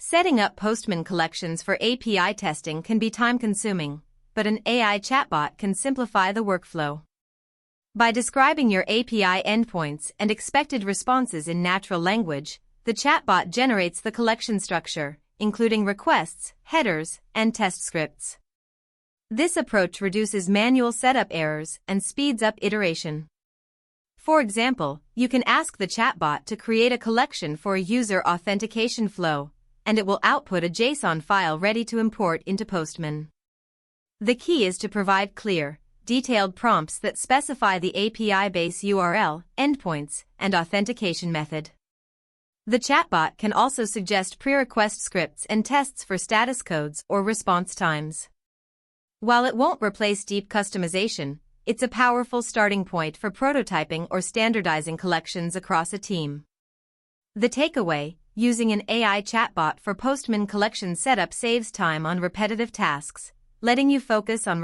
Setting up Postman collections for API testing can be time-consuming, but an AI chatbot can simplify the workflow. By describing your API endpoints and expected responses in natural language, the chatbot generates the collection structure, including requests, headers, and test scripts. This approach reduces manual setup errors and speeds up iteration. For example, you can ask the chatbot to create a collection for a user authentication flow, and it will output a JSON file ready to import into Postman. The key is to provide clear, detailed prompts that specify the API base URL, endpoints, and authentication method. The chatbot can also suggest pre-request scripts and tests for status codes or response times. While it won't replace deep customization, it's a powerful starting point for prototyping or standardizing collections across a team. The takeaway: using an AI chatbot for Postman collection setup saves time on repetitive tasks, letting you focus on